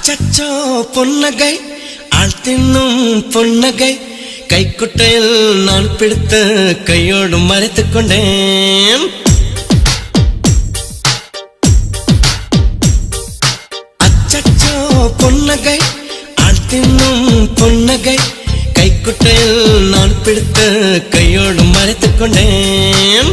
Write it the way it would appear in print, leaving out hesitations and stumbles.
அச்சச்சோ பொன்னகை ஆள் தின்னும் பொன்னகை கைக்குட்டையில் நான் பிடித்து கையோடு மறைத்துக் கொண்டேன். அச்சச்சோ பொன்னகை ஆள் தின்னும் பொன்னகை கைக்குட்டையில் நான் பிடித்து கையோடு மறைத்துக் கொண்டேன்.